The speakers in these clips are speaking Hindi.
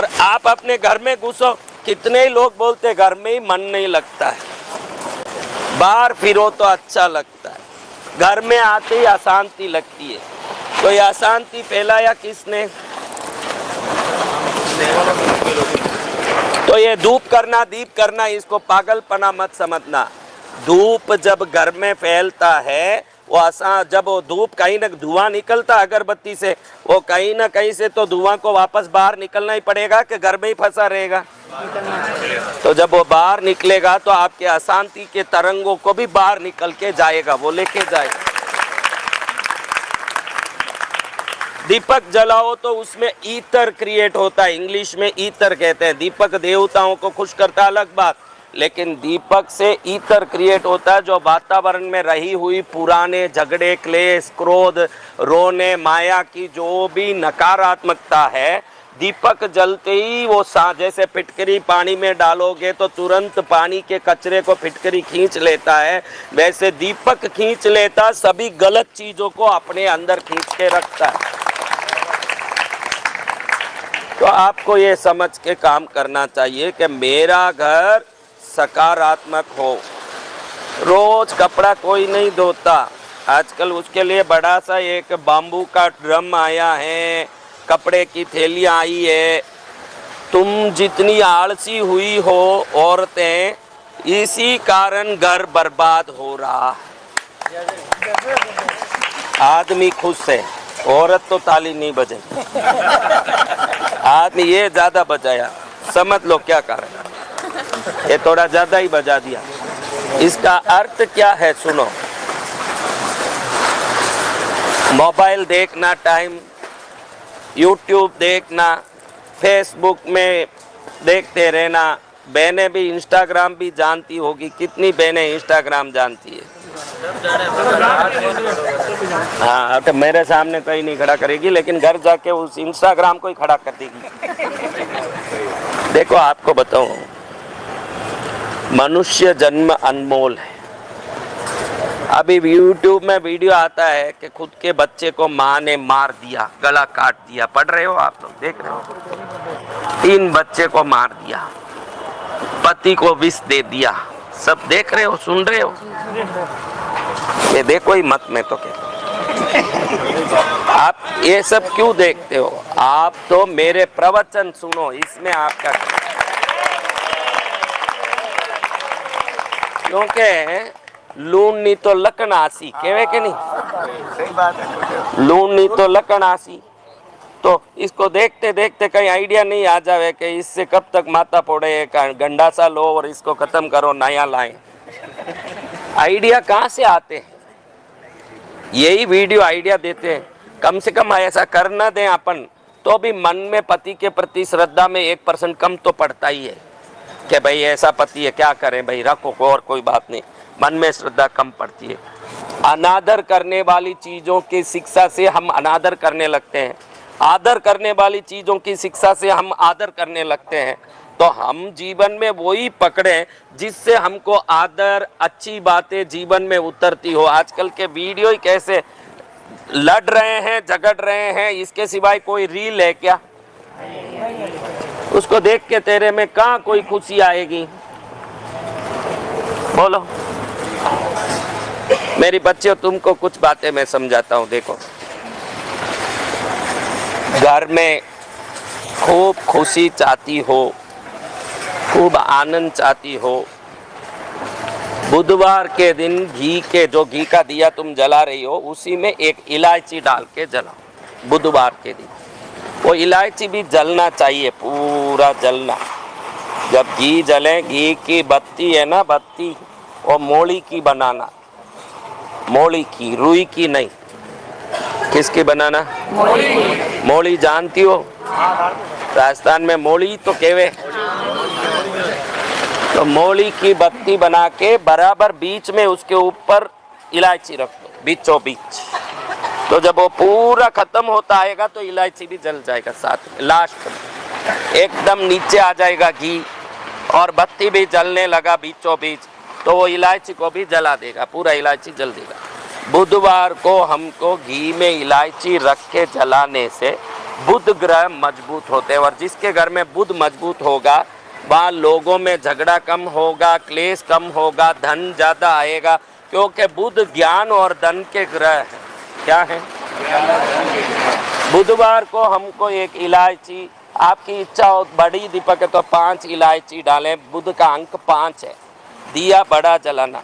और आप अपने घर में घुसो, कितने ही लोग बोलते घर में ही मन नहीं लगता है, बाहर फिरो तो अच्छा लगता है, घर में आते ही अशांति लगती है। तो ये अशांति फैलाया किसने? तो ये धूप करना, दीप करना, इसको पागलपना मत समझना। धूप जब घर में फैलता है, वो जब वो धूप कहीं ना धुआं निकलता अगरबत्ती से, वो कहीं ना कहीं से तो धुआं को वापस बाहर निकलना ही पड़ेगा कि घर में ही फंसा रहेगा। तो जब वो बाहर निकलेगा तो आपके अशांति के तरंगों को भी बाहर निकल के जाएगा, वो लेके जाएगा। दीपक जलाओ तो उसमें ईथर क्रिएट होता है, इंग्लिश में ईथर कहते हैं। दीपक देवताओं को खुश करता अलग बात, लेकिन दीपक से ईथर क्रिएट होता है जो वातावरण में रही हुई पुराने झगड़े, क्लेश, क्रोध, रोने, माया की जो भी नकारात्मकता है, दीपक जलते ही वो जैसे फिटकरी पानी में डालोगे तो तुरंत पानी के कचरे को फिटकरी खींच लेता है, वैसे दीपक खींच लेता सभी गलत चीजों को अपने अंदर खींच के रखता है। तो आपको ये समझ के काम करना चाहिए कि मेरा घर सकारात्मक हो। रोज कपड़ा कोई नहीं धोता, आजकल उसके लिए बड़ा सा एक बाम्बू का ड्रम आया है, कपड़े की थैलियाँ आई है। तुम जितनी आलसी हुई हो औरतें, इसी कारण घर बर्बाद हो रहा है। आदमी खुश है, औरत तो ताली नहीं बजेगी। आदमी ये ज्यादा बजाया, समझ लो क्या कारण, ये थोड़ा ज्यादा ही बजा दिया। इसका अर्थ क्या है सुनो। मोबाइल देखना, टाइम यूट्यूब देखना, फेसबुक में देखते रहना। बहनें भी इंस्टाग्राम भी जानती होगी, कितनी बहनें इंस्टाग्राम जानती है? हाँ, तो मेरे सामने कहीं नहीं खड़ा करेगी, लेकिन घर जाके उस इंस्टाग्राम को ही खड़ा कर देगी। देखो आपको बताऊं, मनुष्य जन्म अनमोल है। अभी यूट्यूब में वीडियो आता है कि खुद के बच्चे को माँ ने मार दिया, गला काट दिया। पढ़ रहे हो आप लोग, देख रहे हो? 3 बच्चे को मार दिया, पति को विष दे दिया। सब देख रहे हो, सुन रहे हो? ये देखो ही मत, मैं तो कहता। आप ये सब क्यों देखते हो? आप तो मेरे प्रवचन सुनो, इसमें आपका, क्योंकि लून नहीं तो लकन आसी, कहवे के नहीं? सही बात है। लून नहीं तो लकन आसी। तो इसको देखते देखते कहीं आइडिया नहीं आ जावे कि इससे कब तक माता फोड़े, गंडासा लो और इसको खत्म करो, नया लाएं। आइडिया कहाँ से आते हैं? यही वीडियो आइडिया देते हैं। कम से कम ऐसा कर ना दें अपन, तो भी मन में पति के प्रति श्रद्धा में 1% कम तो पड़ता ही है कि भाई ऐसा पति है, क्या करें भाई, रखो, और कोई बात नहीं। मन में श्रद्धा कम पड़ती है। अनादर करने वाली चीज़ों की शिक्षा से हम अनादर करने लगते हैं, आदर करने वाली चीज़ों की शिक्षा से हम आदर करने लगते हैं। तो हम जीवन में वही पकड़ें जिससे हमको आदर, अच्छी बातें जीवन में उतरती हो। आजकल के वीडियो ही कैसे लड़ रहे हैं, झगड़ रहे हैं, इसके सिवाय कोई रील है क्या? उसको देख के तेरे में कहाँ कोई खुशी आएगी? बोलो मेरी बच्चियों, तुमको कुछ बातें मैं समझाता हूँ। देखो, घर में खूब खुशी चाहती हो, खूब आनंद चाहती हो, बुधवार के दिन घी का दिया तुम जला रही हो, उसी में एक इलायची डाल के जलाओ। बुधवार के दिन वो इलायची भी जलना चाहिए, पूरा जलना। जब घी जले, घी की बत्ती है ना, बत्ती वो मोली की बनाना, मोली की, रुई की नहीं। किसकी बनाना? मोली जानती हो? राजस्थान में मोली तो कहवे। तो मोली की बत्ती बना के बराबर बीच में उसके ऊपर इलायची रख दो, बीचों बीच। तो जब वो पूरा खत्म होता आएगा तो इलायची भी जल जाएगा साथ में। लास्ट में एकदम नीचे आ जाएगा घी और बत्ती भी जलने लगा बीचों बीच, तो वो इलायची को भी जला देगा, पूरा इलायची जल देगा। बुधवार को हमको घी में इलायची रख के जलाने से बुध ग्रह मजबूत होते हैं, और जिसके घर में बुध मजबूत होगा वहाँ लोगों में झगड़ा कम होगा, क्लेश कम होगा, धन ज़्यादा आएगा, क्योंकि बुध ज्ञान और धन के ग्रह हैं। क्या है? बुधवार को हमको एक इलायची, आपकी इच्छा हो बड़ी दीपक है तो 5 इलायची डालें, बुध का अंक 5 है, दिया बड़ा जलाना।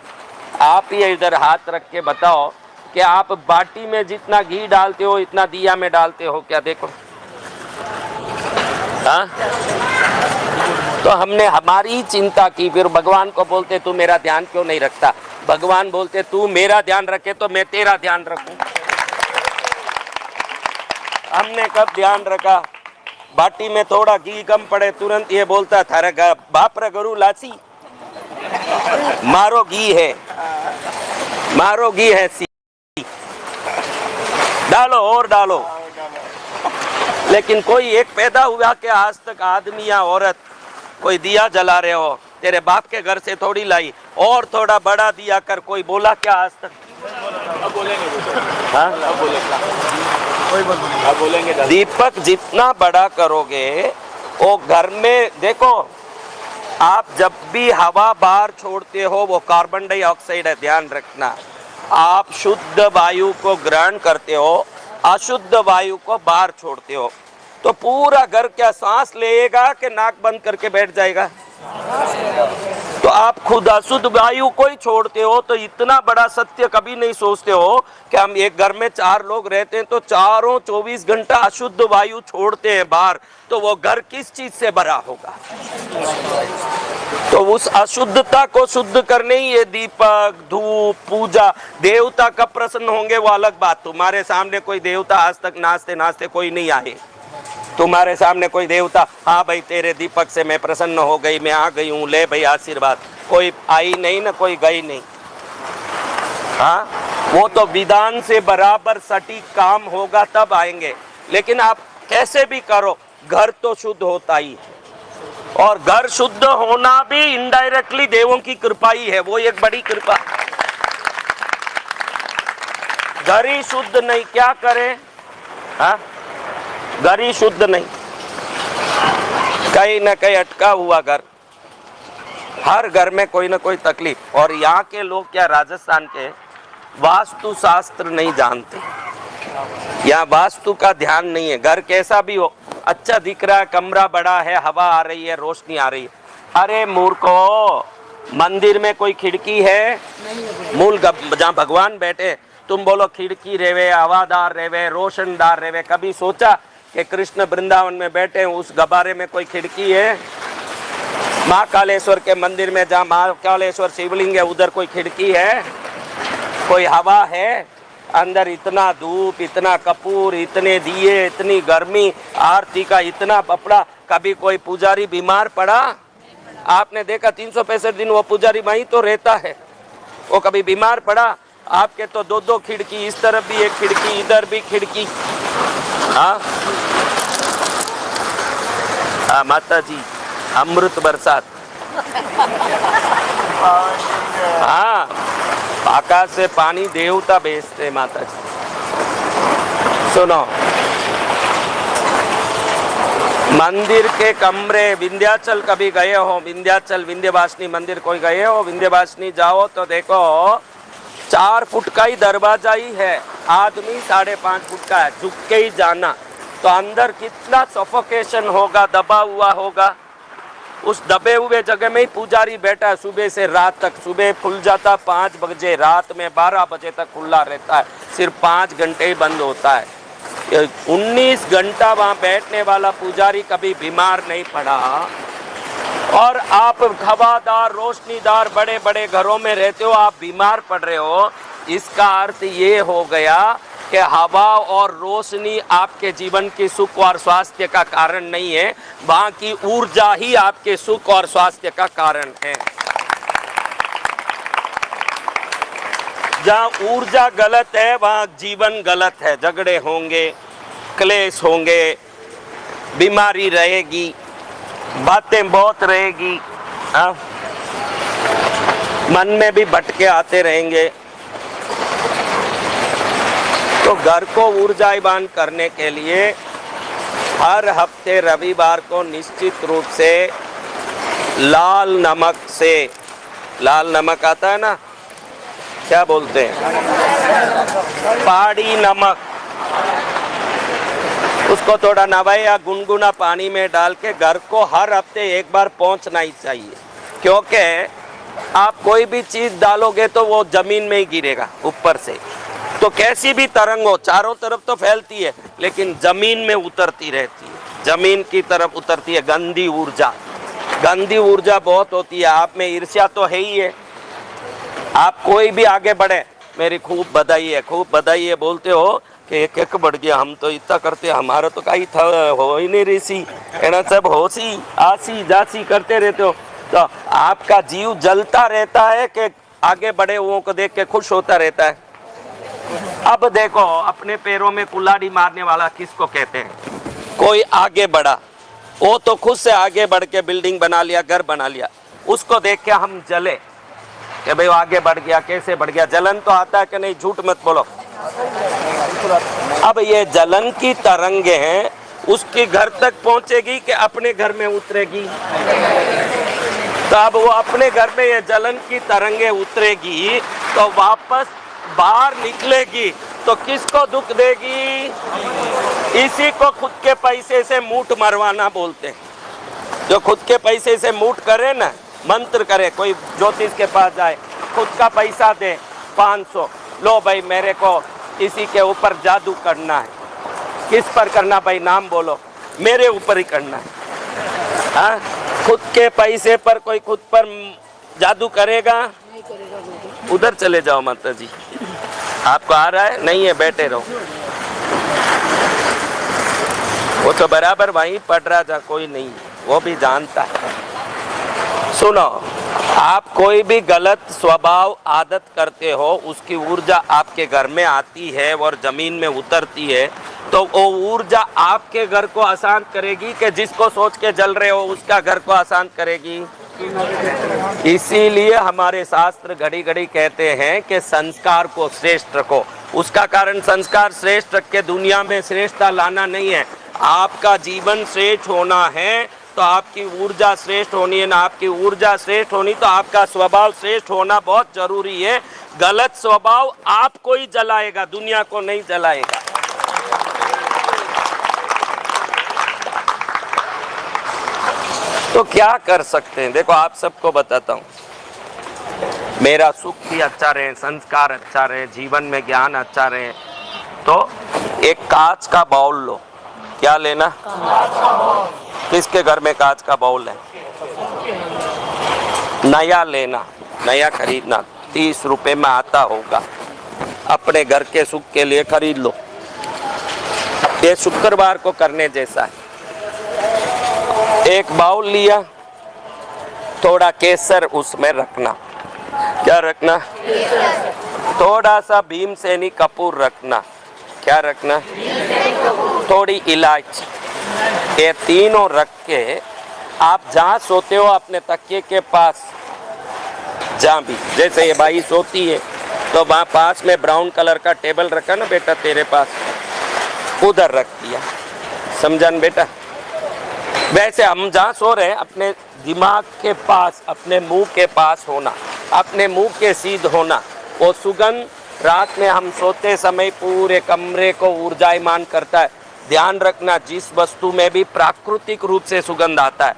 आप ये इधर हाथ रख के बताओ कि आप बाटी में जितना घी डालते हो इतना दिया में डालते हो क्या? देखो, हाँ? तो हमने हमारी ही चिंता की, फिर भगवान को बोलते तू मेरा ध्यान क्यों नहीं रखता? भगवान बोलते तू मेरा ध्यान रखे तो मैं तेरा ध्यान रखूं। हमने कब ध्यान रखा? बाटी में थोड़ा घी कम पड़े तुरंत ये बोलता थारे बाप रे गुरु लाची मारो घी है, मारो घी है, डालो और डालो। लेकिन कोई एक पैदा हुआ कि आज तक आदमी या औरत कोई दिया जला रहे हो, तेरे बाप के घर से थोड़ी लाई, और थोड़ा बड़ा दिया कर, कोई बोला क्या आज तक? अब बोलेंगे, हाँ? अब बोलेंगे। दीपक जितना बड़ा करोगे वो घर में, देखो आप जब भी हवा बाहर छोड़ते हो वो कार्बन डाइऑक्साइड है, ध्यान रखना। आप शुद्ध वायु को ग्रहण करते हो, अशुद्ध वायु को बाहर छोड़ते हो, तो पूरा घर क्या सांस लेगा कि नाक बंद करके बैठ जाएगा? तो आप खुद अशुद्ध वायु को ही छोड़ते हो, तो इतना बड़ा सत्य कभी नहीं सोचते हो कि हम एक घर में 4 लोग रहते हैं तो चारों 24 घंटा अशुद्ध वायु छोड़ते हैं बाहर, तो वो घर किस चीज से भरा होगा? तो उस अशुद्धता को शुद्ध करने ही ये दीपक, धूप, पूजा, देवता कब प्रसन्न होंगे वो अलग बात। तुम्हारे सामने कोई देवता आज तक नाचते नाचते कोई नहीं आए, तुम्हारे सामने कोई देवता हाँ भाई तेरे दीपक से मैं प्रसन्न हो गई, मैं आ गई हूँ, ले भाई आशीर्वाद, कोई आई नहीं ना, कोई गई नहीं। हाँ, वो तो विधान से बराबर सटीक काम होगा तब आएंगे। लेकिन आप कैसे भी करो घर तो शुद्ध होता ही है, और घर शुद्ध होना भी इनडायरेक्टली देवों की कृपा ही है, वो एक बड़ी कृपा। घर ही शुद्ध नहीं क्या करे? हाँ, घर ही शुद्ध नहीं, कहीं ना कहीं अटका हुआ घर, हर घर में कोई ना कोई तकलीफ। और यहाँ के लोग क्या, राजस्थान के वास्तु शास्त्र नहीं जानते, यहाँ वास्तु का ध्यान नहीं है। घर कैसा भी हो, अच्छा दिख रहा है, कमरा बड़ा है, हवा आ रही है, रोशनी आ रही है, अरे मूर्खो, मंदिर में कोई खिड़की है? मूल जहाँ भगवान बैठे, तुम बोलो खिड़की रेवे, हवादार रेवे, रोशनदार रेवे, कभी सोचा कि कृष्ण वृंदावन में बैठे उस गबारे में कोई खिड़की है? महाकालेश्वर के मंदिर में जहाँ महाकालेश्वर शिवलिंग है उधर कोई खिड़की है? कोई हवा है? अंदर इतना धूप, इतना कपूर, इतने दिए, इतनी गर्मी, आरती का इतना पपड़ा, कभी कोई पुजारी बीमार पड़ा? आपने देखा 365 दिन वो पुजारी वहीं तो रहता है, वो कभी बीमार पड़ा? आपके तो 2-2 खिड़की, इस तरफ भी एक खिड़की, इधर भी खिड़की। हाँ हाँ माता जी, अमृत बरसात। हाँ, आकाश से पानी देवता भेजते माता जी। सुनो, मंदिर के कमरे, विंध्याचल कभी गए हो? विंध्याचल विंध्यवासिनी मंदिर कोई गए हो? विंध्यवासिनी जाओ तो देखो 4 फुट का ही दरवाजा ही है, आदमी 5.5 फुट का है, झुक के ही जाना। तो अंदर कितना सफोकेशन होगा, दबा हुआ होगा। उस दबे हुए जगह में ही पुजारी बैठा है सुबह से रात तक। सुबह खुल जाता 5 बजे, रात में 12 बजे तक खुला रहता है, सिर्फ 5 घंटे ही बंद होता है। 19 घंटा वहाँ बैठने वाला पुजारी कभी बीमार नहीं पड़ा। और आप हवादार, रोशनीदार बड़े बड़े घरों में रहते हो, आप बीमार पड़ रहे हो, इसका अर्थ ये हो गया कि हवा और रोशनी आपके जीवन की सुख और स्वास्थ्य का कारण नहीं है, वहाँ की ऊर्जा ही आपके सुख और स्वास्थ्य का कारण है। जहाँ ऊर्जा गलत है वहाँ जीवन गलत है, झगड़े होंगे, क्लेश होंगे, बीमारी रहेगी, बातें बहुत रहेगी, मन में भी भटके आते रहेंगे। तो घर को ऊर्जावान करने के लिए हर हफ्ते रविवार को निश्चित रूप से लाल नमक से, लाल नमक आता है ना, क्या बोलते हैं, पहाड़ी नमक, उसको थोड़ा नवाई या गुनगुना पानी में डाल के घर को हर हफ्ते एक बार पहुंचना ही चाहिए। क्योंकि आप कोई भी चीज डालोगे तो वो जमीन में ही गिरेगा ऊपर से, तो कैसी भी तरंग हो चारों तरफ तो फैलती है लेकिन जमीन में उतरती रहती है, जमीन की तरफ उतरती है। गंदी ऊर्जा, गंदी ऊर्जा बहुत होती है। आप में ईर्ष्या तो है ही है। आप कोई भी आगे बढ़े, मेरी खूब बधाई है, खूब बधाई है बोलते हो कि एक एक बढ़ गया, हम तो इतना करते, हमारा तो कहीं था हो ही नहीं रही सी, एना सब होसी आसी जासी करते रहते हो, तो आपका जीव जलता रहता है कि आगे बढ़े हुओं को देख के खुश होता रहता है। अब देखो, अपने पैरों में कुल्हाड़ी मारने वाला किसको कहते हैं? कोई आगे बढ़ा, वो तो खुद से आगे बढ़ के बिल्डिंग बना लिया, घर बना लिया, उसको देख के हम जले कि भाई वो आगे बढ़ गया, कैसे बढ़ गया। जलन तो आता है कि नहीं, झूठ मत बोलो। अब ये जलन की तरंगे हैं, उसके घर तक पहुंचेगी कि अपने घर में उतरेगी? तो अब वो अपने घर में ये जलन की तरंगे उतरेगी तो वापस बाहर निकलेगी तो किसको दुख देगी? इसी को खुद के पैसे से मूठ मरवाना बोलते हैं। जो खुद के पैसे से मूठ करे ना, मंत्र करे, कोई ज्योतिष के पास जाए, खुद का पैसा दे 500, लो भाई मेरे को इसी के ऊपर जादू करना है। किस पर करना भाई, नाम बोलो, मेरे ऊपर ही करना है। हाँ, खुद के पैसे पर कोई खुद पर जादू करेगा? नहीं करेगा। उधर चले जाओ माता जी, आपको आ रहा है? नहीं है, बैठे रहो। वो तो बराबर वहीं पढ़ रहा था, कोई नहीं, वो भी जानता है। सुनो, आप कोई भी गलत स्वभाव आदत करते हो, उसकी ऊर्जा आपके घर में आती है और जमीन में उतरती है, तो वो ऊर्जा आपके घर को अशांत करेगी कि जिसको सोच के जल रहे हो उसका घर को अशांत करेगी? इसीलिए हमारे शास्त्र घड़ी घड़ी कहते हैं कि संस्कार को श्रेष्ठ रखो। उसका कारण संस्कार श्रेष्ठ रख के दुनिया में श्रेष्ठता लाना नहीं है। आपका जीवन श्रेष्ठ होना है तो आपकी ऊर्जा श्रेष्ठ होनी है ना, आपकी ऊर्जा श्रेष्ठ होनी तो आपका स्वभाव श्रेष्ठ होना बहुत जरूरी है। गलत स्वभाव आपको ही जलाएगा, दुनिया को नहीं जलाएगा। तो क्या कर सकते हैं? देखो, आप सबको बताता हूँ, मेरा सुख भी अच्छा रहे, संस्कार अच्छा रहे, जीवन में ज्ञान अच्छा रहे, तो एक कांच का बाउल लो। क्या लेना? किसके घर में कांच का बाउल है? नया लेना, नया खरीदना, 30 रुपए में आता होगा। अपने घर के सुख के लिए खरीद लो। ये शुक्रवार को करने जैसा है। एक बाउल लिया, थोड़ा केसर उसमें रखना। क्या रखना? थोड़ा सा भीमसेनी कपूर रखना। क्या रखना? थोड़ी इलायची। ये तीनों रख के आप जहाँ सोते हो अपने तकिए के पास, जहाँ भी, जैसे ये बाई सोती है तो वहाँ पास में ब्राउन कलर का टेबल रखा ना बेटा तेरे पास, उधर रख दिया। समझन बेटा? वैसे हम जहाँ सो रहे हैं अपने दिमाग के पास, अपने मुंह के पास होना, अपने मुंह के सीध होना। वो सुगंध रात में हम सोते समय पूरे कमरे को ऊर्जायमान करता है। ध्यान रखना, जिस वस्तु में भी प्राकृतिक रूप से सुगंध आता है,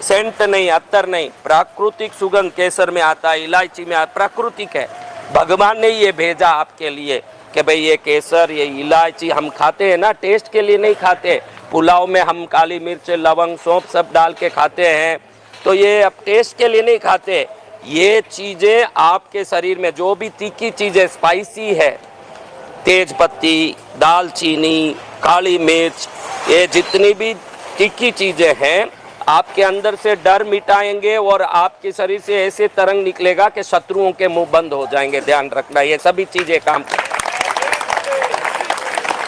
सेंट नहीं, अत्तर नहीं, प्राकृतिक सुगंध केसर में आता है, इलायची में आता, प्राकृतिक है। भगवान ने ये भेजा आपके लिए कि भाई ये केसर, ये इलायची हम खाते हैं ना, टेस्ट के लिए नहीं खाते। पुलाव में हम काली मिर्च, लवंग, सौंफ सब डाल के खाते हैं, तो ये अब टेस्ट के लिए नहीं खाते। ये चीज़ें आपके शरीर में जो भी तीखी चीज़ें, स्पाइसी है, तेज पत्ती, दालचीनी, काली मिर्च, ये जितनी भी तीखी चीज़ें हैं, आपके अंदर से डर मिटाएंगे और आपके शरीर से ऐसे तरंग निकलेगा कि शत्रुओं के मुंह बंद हो जाएंगे। ध्यान रखना, ये सभी चीज़ें काम करें।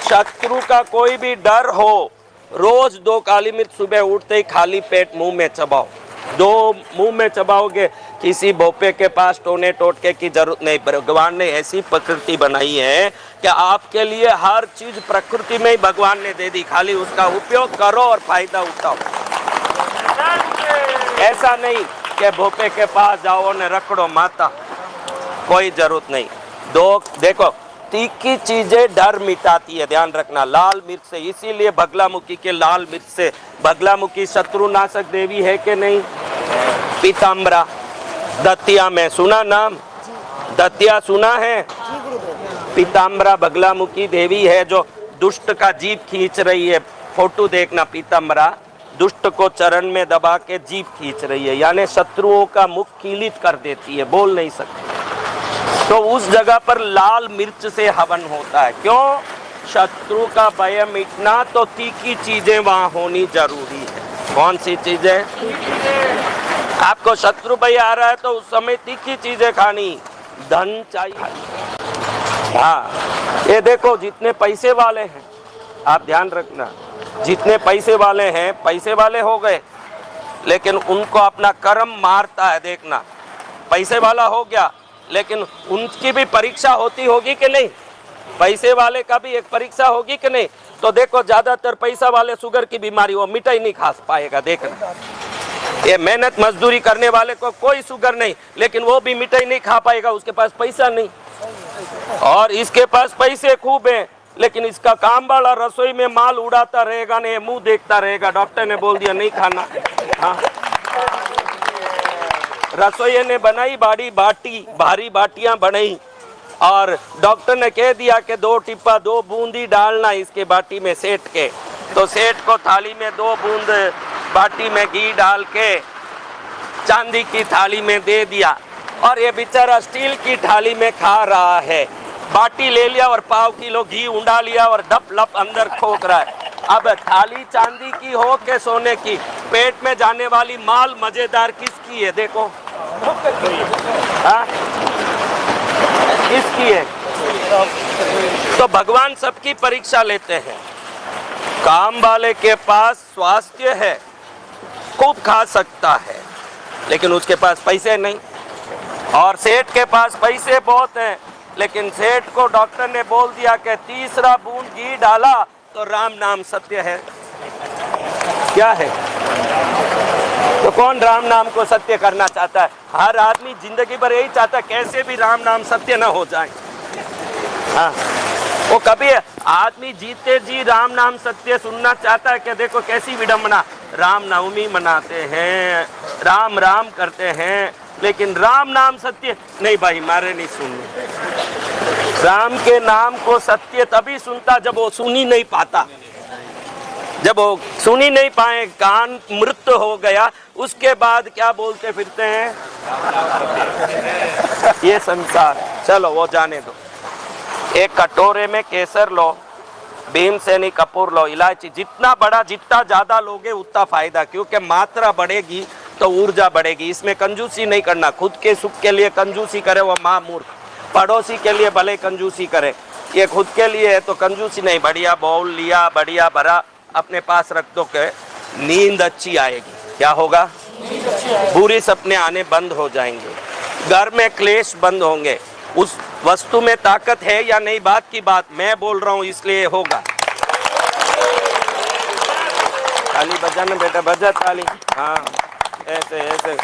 शत्रु का कोई भी डर हो, रोज 2 काली मिर्च सुबह उठते ही खाली पेट मुंह में चबाओ। दो मुंह में चबाओगे, किसी भोपे के पास टोने टोटके की जरूरत नहीं। भगवान ने ऐसी प्रकृति बनाई है कि आपके लिए हर चीज प्रकृति में ही भगवान ने दे दी, खाली उसका उपयोग करो और फायदा उठाओ। ऐसा नहीं कि भोपे के पास जाओ ने रखड़ो माता, कोई जरूरत नहीं। देखो तीखी चीजें डर मिटाती है, ध्यान रखना। लाल मिर्च से, इसीलिए बगलामुखी के लाल मिर्च से, बगलामुखी शत्रुनाशक देवी है कि नहीं? पीताम्बरा, दतिया में सुना नाम? दतिया सुना है? पीताम्बरा बगलामुखी देवी है जो दुष्ट का जीभ खींच रही है। फोटो देखना, पीताम्बरा दुष्ट को चरण में दबा के जीभ खींच रही है, यानी शत्रुओं का मुख कीलित कर देती है, बोल नहीं सकते। तो उस जगह पर लाल मिर्च से हवन होता है। क्यों? शत्रु का भय मिटना, तो तीखी चीजें वहां होनी जरूरी है। कौन सी चीजें? आपको शत्रु भय आ रहा है तो उस समय तीखी चीजें खानी। धन चाहिए, हाँ ये देखो जितने पैसे वाले हैं, आप ध्यान रखना, जितने पैसे वाले हैं, पैसे वाले हो गए, लेकिन उनको अपना कर्म मारता है। देखना, पैसे वाला हो गया लेकिन उनकी भी परीक्षा होती होगी कि नहीं? पैसे वाले का भी एक परीक्षा होगी कि नहीं? तो देखो ज्यादातर पैसा वाले शुगर की बीमारी, वो मिठाई नहीं खा पाएगा। देखना, ये मेहनत मजदूरी करने वाले को कोई शुगर नहीं, लेकिन वो भी मिठाई नहीं खा पाएगा, उसके पास पैसा नहीं। और इसके पास पैसे खूब हैं, लेकिन इसका काम वाला रसोई में माल उड़ाता रहेगा, नहीं मुंह देखता रहेगा। डॉक्टर ने बोल दिया नहीं खाना, हाँ रसोई ने बनाई भारी बाटियां बनाई, और डॉक्टर ने कह दिया कि 2 टिप्पा 2 बूंदी डालना इसके बाटी में सेठ के। तो सेठ को थाली में 2 बूंद बाटी में घी डाल के चांदी की थाली में दे दिया, और ये बेचारा स्टील की थाली में खा रहा है। बाटी ले लिया और पाव किलो घी उंडा लिया और डप लप अंदर खोक रहा है। अब थाली चांदी की हो के सोने की, पेट में जाने वाली माल मजेदार किसकी है? देखो, हाँ किसकी है? तो भगवान सबकी परीक्षा लेते हैं। काम वाले के पास स्वास्थ्य है, खूब खा सकता है, लेकिन उसके पास पैसे नहीं। और सेठ के पास पैसे बहुत हैं, लेकिन सेठ को डॉक्टर ने बोल दिया कि 3रा बूंद घी डाला तो राम नाम सत्य है। क्या है? तो कौन राम नाम को सत्य करना चाहता है? हर आदमी जिंदगी भर यही चाहता है कैसे भी राम नाम सत्य न हो जाए। हाँ, वो कभी आदमी जीते जी राम नाम सत्य सुनना चाहता है कि देखो कैसी विडंबना, राम नवमी मनाते हैं, राम राम करते हैं, लेकिन राम नाम सत्य नहीं भाई, मारे नहीं सुनने। राम के नाम को सत्य तभी सुनता जब वो सुन ही नहीं पाता। जब वो सुन ही नहीं पाए, कान मृत हो गया, उसके बाद क्या बोलते फिरते हैं? ये संसार, चलो वो जाने दो। एक कटोरे में केसर लो, भीमसेनी कपूर लो, इलायची, जितना बड़ा जितना ज्यादा लोगे उतना फायदा, क्योंकि मात्रा बढ़ेगी तो ऊर्जा बढ़ेगी। इसमें कंजूसी नहीं करना। खुद के सुख के लिए कंजूसी करे वो महामूर्ख, पड़ोसी के लिए भले कंजूसी करे, ये खुद के लिए है तो कंजूसी नहीं। बढ़िया बाउल लिया, बढ़िया भरा अपने पास रख दो के नींद अच्छी आएगी। क्या होगा? बुरे सपने आने बंद हो जाएंगे, घर में क्लेश बंद होंगे। उस वस्तु में ताकत है या नहीं, बात की बात मैं बोल रहा हूँ, इसलिए होगा। ताली बजाना बेटा, बजा ताली। हाँ, ऐसे ऐसे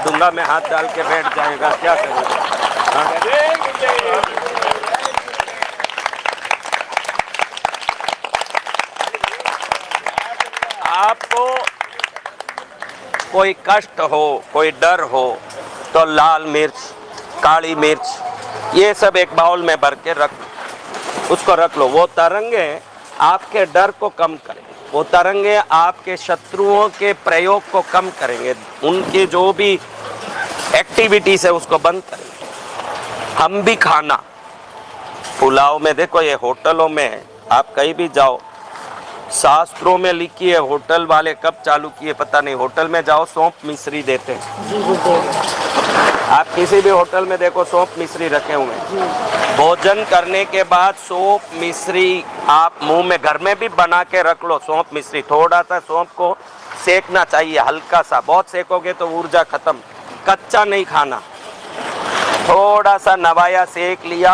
दुंगा में हाथ डाल के बैठ जाएगा, क्या करेगा? हाँ? आपको कोई कष्ट हो, कोई डर हो, तो लाल मिर्च, काली मिर्च, ये सब एक बाउल में भर के उसको रख लो। वो तरंगे आपके डर को कम करेंगे, वो तरंगे आपके शत्रुओं के प्रयोग को कम करेंगे, उनके जो भी एक्टिविटीज है उसको बंद करेंगे। हम भी खाना पुलाव में, देखो ये होटलों में आप कहीं भी जाओ, शास्त्रों में लिखी है, होटल वाले कब चालू किए पता नहीं, होटल में जाओ सौंफ मिश्री देते हैं। आप किसी भी होटल में देखो सौंफ मिश्री रखे हुए हैं। भोजन करने के बाद सौंफ मिश्री आप मुंह में, घर में भी बना के रख लो। सौंफ मिश्री, थोड़ा सा सौंफ को सेकना चाहिए हल्का सा, बहुत सेकोगे तो ऊर्जा खत्म। कच्चा नहीं खाना, थोड़ा सा नवाया सेक लिया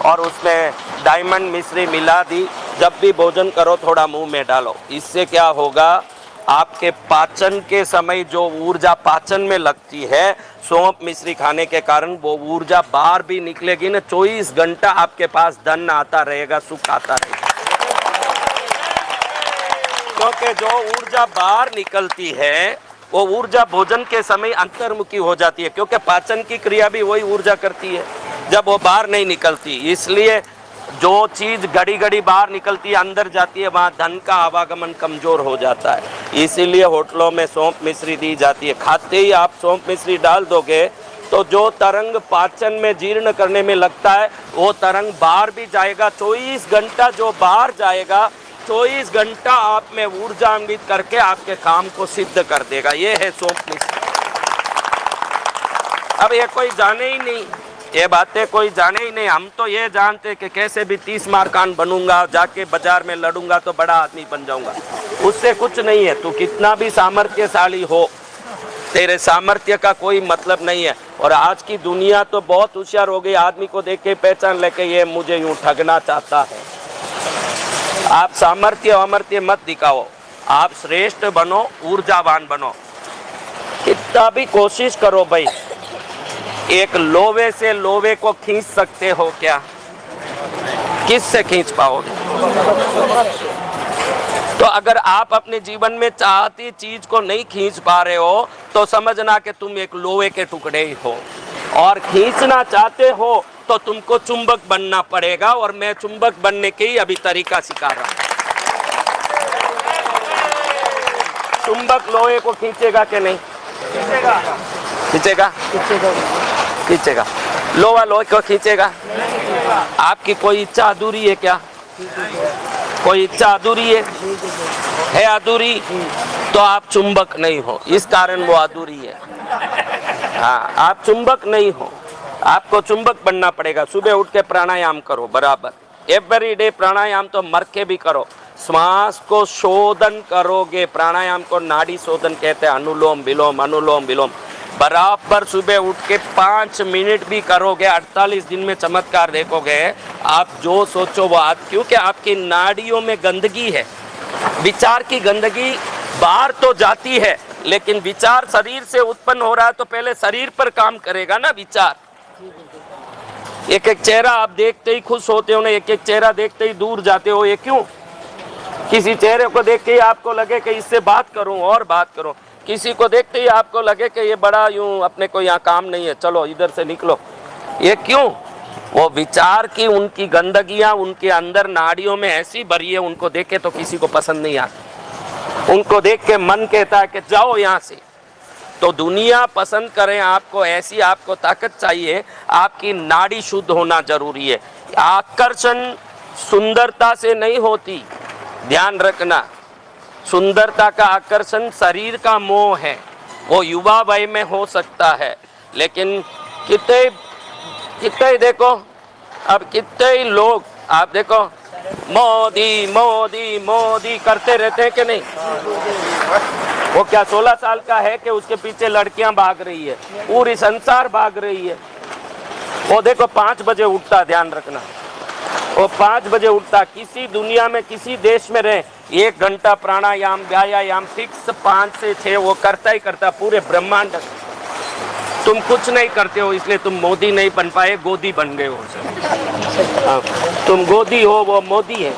और उसमें डायमंड मिश्री मिला दी। जब भी भोजन करो थोड़ा मुंह में डालो। इससे क्या होगा, आपके पाचन के समय जो ऊर्जा पाचन में लगती है सौंफ मिश्री खाने के कारण, वो ऊर्जा बाहर भी निकलेगी ना। 24 घंटा आपके पास धन आता रहेगा, सुख आता रहेगा। क्योंकि जो ऊर्जा बाहर निकलती है वो ऊर्जा भोजन के समय अंतर्मुखी हो जाती है, क्योंकि पाचन की क्रिया भी वही ऊर्जा करती है जब वो बाहर नहीं निकलती। इसलिए जो चीज घड़ी घड़ी बाहर निकलती है अंदर जाती है, वहाँ धन का आवागमन कमजोर हो जाता है। इसीलिए होटलों में सौंफ मिश्री दी जाती है। खाते ही आप सौंफ मिश्री डाल दोगे तो जो तरंग पाचन में जीर्ण करने में लगता है वो तरंग बाहर भी जाएगा। 24 घंटा जो बाहर जाएगा, 24 घंटा आप में ऊर्जान्वित करके आपके काम को सिद्ध कर देगा। ये है सौंफ मिश्री। अब ये कोई जाने ही नहीं, ये बातें कोई जाने ही नहीं। हम तो ये जानते कि कैसे भी 30 मार्कान बनूंगा, जाके बाजार में लड़ूंगा तो बड़ा आदमी बन जाऊंगा। उससे कुछ नहीं है। तू कितना भी सामर्थ्यशाली हो, तेरे सामर्थ्य का कोई मतलब नहीं है। और आज की दुनिया तो बहुत होशियार हो गई, आदमी को देख के पहचान लेके ये मुझे यूं ठगना चाहता है। आप सामर्थ्य अमर्थ्य मत दिखाओ, आप श्रेष्ठ बनो, ऊर्जावान बनो। कितना भी कोशिश करो भाई, एक लोवे से लोवे को खींच सकते हो क्या? किससे खींच पाओगे? तो अगर आप अपने जीवन में चाहती चीज को नहीं खींच पा रहे हो तो समझना कि तुम एक लोहे के टुकड़े ही हो। और खींचना चाहते हो तो तुमको चुंबक बनना पड़ेगा, और मैं चुंबक बनने के ही अभी तरीका सिखा रहा हूं। चुंबक लोहे को खींचेगा कि नहीं? खींचेगा, खींचेगा। लोहा लोहे को खींचेगा? आपकी कोई इच्छा अधूरी है क्या? कोई इच्छा अधूरी है अधूरी तो आप चुंबक नहीं हो, इस कारण वो अधूरी है। हाँ, आप चुंबक नहीं हो, आपको चुंबक बनना पड़ेगा। सुबह उठ के प्राणायाम करो बराबर, एवरी डे प्राणायाम तो मर के भी करो। श्वास को शोधन करोगे, प्राणायाम को नाड़ी शोधन कहते हैं, अनुलोम विलोम अनुलोम विलोम। बराबर सुबह उठ के 5 मिनट भी करोगे, 48 दिन में चमत्कार देखोगे। आप जो सोचो वो आप, क्योंकि आपकी नाड़ियों में गंदगी है। विचार की गंदगी बाहर तो जाती है, लेकिन विचार शरीर से उत्पन्न हो रहा है तो पहले शरीर पर काम करेगा ना विचार। एक एक चेहरा आप देखते ही खुश होते हो ना, एक एक चेहरा देखते ही दूर जाते हो। ये क्यों? किसी चेहरे को देख के ही आपको लगे कि इससे बात करूं और बात करूं, किसी को देखते ही आपको लगे कि ये बड़ा यूं अपने को यहाँ काम नहीं है, चलो इधर से निकलो। ये क्यों? वो विचार की उनकी गंदगियां उनके अंदर नाड़ियों में ऐसी भरी है, उनको देख के तो किसी को पसंद नहीं आता। उनको देख के मन कहता है कि जाओ यहाँ से। तो दुनिया पसंद करें आपको, ऐसी आपको ताकत चाहिए। आपकी नाड़ी शुद्ध होना जरूरी है। आकर्षण सुंदरता से नहीं होती, ध्यान रखना। सुंदरता का आकर्षण शरीर का मोह है, वो युवा वय में हो सकता है, लेकिन कितने देखो, अब कितने ही लोग आप देखो मोदी मोदी मोदी करते रहते हैं कि नहीं? वो क्या 16 साल का है कि उसके पीछे लड़कियां भाग रही है, पूरी संसार भाग रही है। वो देखो 5 बजे उठता, ध्यान रखना, वो 5 बजे उठता। किसी दुनिया में किसी देश में रहे, 1 घंटा प्राणायाम व्यायाम फिक्स 5 से 6 वो करता ही करता पूरे ब्रह्मांड। तुम कुछ नहीं करते हो, इसलिए तुम मोदी नहीं बन पाए, गोदी बन गए हो। तुम गोदी हो, वो मोदी है।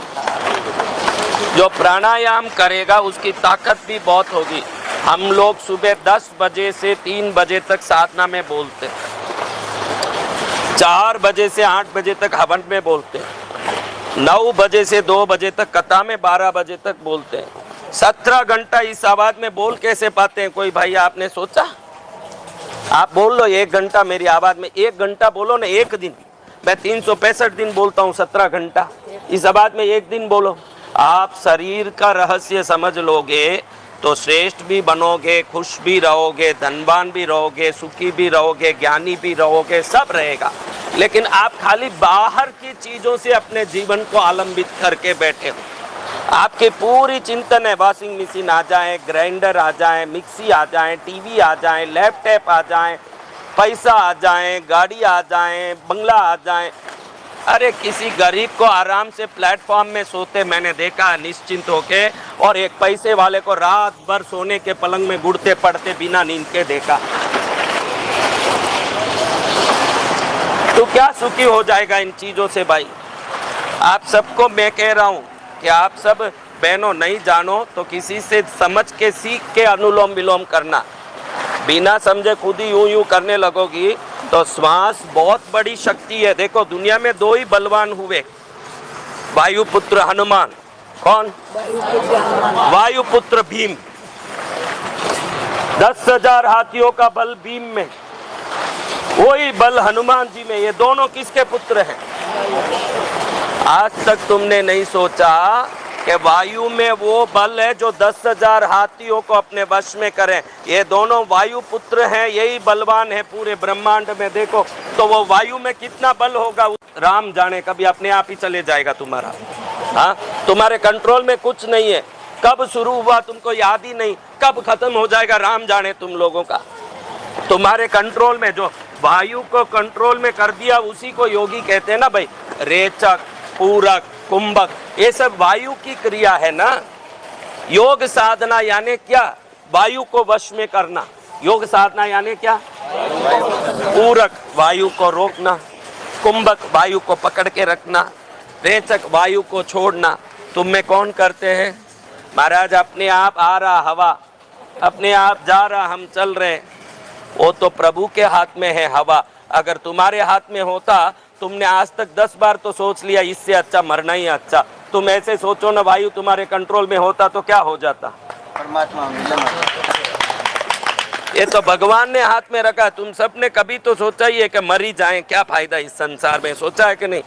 जो प्राणायाम करेगा उसकी ताकत भी बहुत होगी। हम लोग सुबह 10 बजे से 3 बजे तक साधना में बोलते, 4 बजे से 8 बजे तक हवन में बोलते, 9 बजे से 2 बजे तक कथा में, 12 बजे तक बोलते हैं। 17 घंटा इस आवाज में बोल कैसे पाते हैं? कोई भाई आपने सोचा? आप बोल लो 1 घंटा मेरी आवाज में, 1 घंटा बोलो ना एक दिन। मैं 365 दिन बोलता हूँ 17 घंटा, इस आवाज में 1 दिन बोलो। आप शरीर का रहस्य समझ लोगे तो श्रेष्ठ भी बनोगे, खुश भी रहोगे, धनवान भी रहोगे, सुखी भी रहोगे, ज्ञानी भी रहोगे, सब रहेगा। लेकिन आप खाली बाहर की चीजों से अपने जीवन को आलंबित करके बैठे हो। आपकी पूरी चिंतन है वॉशिंग मशीन आ जाए, ग्राइंडर आ जाए, मिक्सी आ जाए, टीवी आ जाए, लैपटॉप आ जाए, पैसा आ जाए, गाड़ी आ जाए, बंगला आ जाए। अरे किसी गरीब को आराम से प्लेटफॉर्म में सोते मैंने देखा निश्चिंत होके, और एक पैसे वाले को रात भर सोने के पलंग में गुड़ते पड़ते बिना नींद के देखा। तो क्या सुखी हो जाएगा इन चीजों से भाई? आप सबको मैं कह रहा हूं कि आप सब बहनों नहीं जानो तो किसी से समझ के सीख के अनुलोम विलोम करना। बिना समझे खुद ही यूं यूं करने लगोगी तो श्वास बहुत बड़ी शक्ति है। देखो दुनिया में दो ही बलवान हुए, वायुपुत्र हनुमान। कौन? वायुपुत्र भीम। 10,000 हाथियों का बल भीम में, वही बल हनुमान जी में। ये दोनों किसके पुत्र हैं? आज तक तुमने नहीं सोचा कि वायु में वो बल है जो 10,000 हाथियों को अपने वश में करें। ये दोनों वायु पुत्र हैं, यही बलवान है पूरे ब्रह्मांड में। देखो तो वो वायु में कितना बल होगा, राम जाने, कभी अपने आप ही चले जाएगा तुम्हारा। हाँ, तुम्हारे कंट्रोल में कुछ नहीं है। कब शुरू हुआ तुमको याद ही नहीं, कब खत्म हो जाएगा राम जाने तुम लोगों का। तुम्हारे कंट्रोल में जो वायु को कंट्रोल में कर दिया उसी को योगी कहते हैं ना भाई। रेचक, पूरक, कुंभक, ये सब वायु की क्रिया है ना। योग साधना यानी क्या? वायु को वश में करना। योग साधना यानी क्या? पूरक, वायु को रोकना। कुंभक, वायु को पकड़ के रखना। रेचक, वायु को छोड़ना। तुम में कौन करते हैं? महाराज अपने आप आ रहा हवा, अपने आप जा रहा हम चल रहे, वो तो प्रभु के हाथ में है हवा। अगर तुम्हारे हाथ में होता, तुमने आज तक 10 बार तो सोच लिया इससे अच्छा मरना ही अच्छा। तुम ऐसे सोचो ना, वायु तुम्हारे कंट्रोल में होता तो क्या हो जाता? परमात्मा ये तो भगवान ने हाथ में रखा। तुम सबने कभी तो सोचा ही है कि मर ही जाएं, क्या फायदा इस संसार में? सोचा है कि नहीं?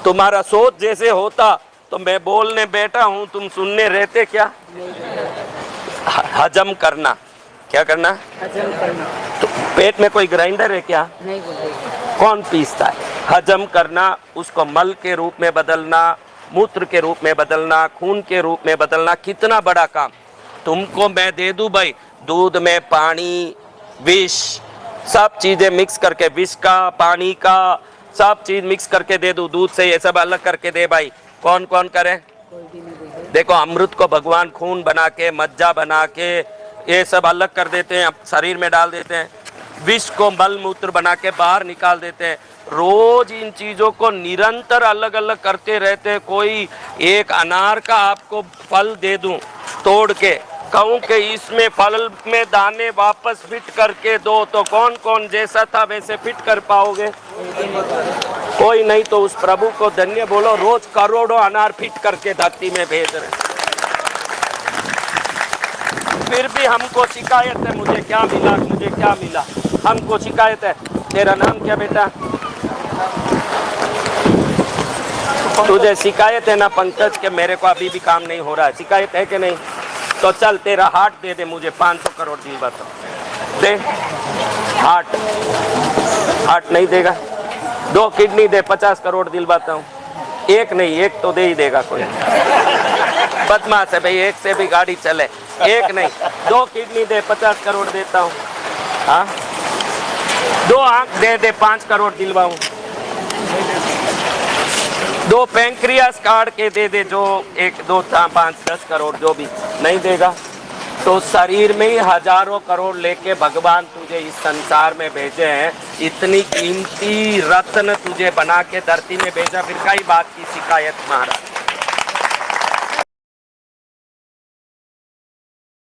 तुम्हारा सोच जैसे होता तो मैं बोलने बैठा हूं, तुम सुनने रहते क्या? हजम करना। क्या करना? हजम करना। तो पेट में कोई ग्राइंडर है क्या? नहीं। कौन पीसता है? हजम करना, उसको मल के रूप में बदलना, मूत्र के रूप में बदलना, खून के रूप में बदलना, कितना बड़ा काम। तुमको मैं दे दूं भाई, दूध में पानी, विष, सब चीजें मिक्स करके, विष का, पानी का, सब चीज मिक्स करके दे दूं, दूध से ये सब अलग करके दे भाई, कौन कौन करे? देखो अमृत को भगवान खून बना के, मज्जा बना के, ये सब अलग कर देते हैं, शरीर में डाल देते हैं। विष को मल मूत्र बना के बाहर निकाल देते हैं। रोज इन चीजों को निरंतर अलग अलग करते रहते हैं। कोई एक अनार का आपको फल दे दूं तोड़ के, कहूं कि इसमें फल में दाने वापस फिट करके दो, तो कौन कौन जैसा था वैसे फिट कर पाओगे? कोई नहीं। तो उस प्रभु को धन्य बोलो, रोज करोड़ों अनार फिट करके धरती में भेज रहे। फिर भी हमको शिकायत है, मुझे क्या मिला, मुझे क्या मिला। हमको शिकायत है। तेरा नाम क्या बेटा? तुझे शिकायत है ना पंकज के मेरे को अभी भी काम नहीं हो रहा है, शिकायत है कि नहीं? तो चल तेरा हार्ट दे दे मुझे, 500 करोड़ दिलवाता हूं। दे हार्ट। हार्ट नहीं देगा? 2 किडनी दे, 50 करोड़ दिलवाता हूँ। एक नहीं, एक तो दे ही देगा कोई। बदमाश है भाई, एक से भी गाड़ी चले। एक नहीं, 2 किडनी दे, 50 करोड़ देता हूँ। हाँ, 2 आंख दे दे, 5 करोड़ दिलवाऊं। 2 पैंक्रियास काट के दे दे, जो 1, 2, 4, 5, 10 करोड़ जो भी। नहीं देगा तो शरीर में ही हजारों करोड़ लेके भगवान तुझे इस संसार में भेजे हैं। इतनी कीमती रत्न तुझे बना के धरती में भेजा, फिर कई बात की शिकायत महाराज।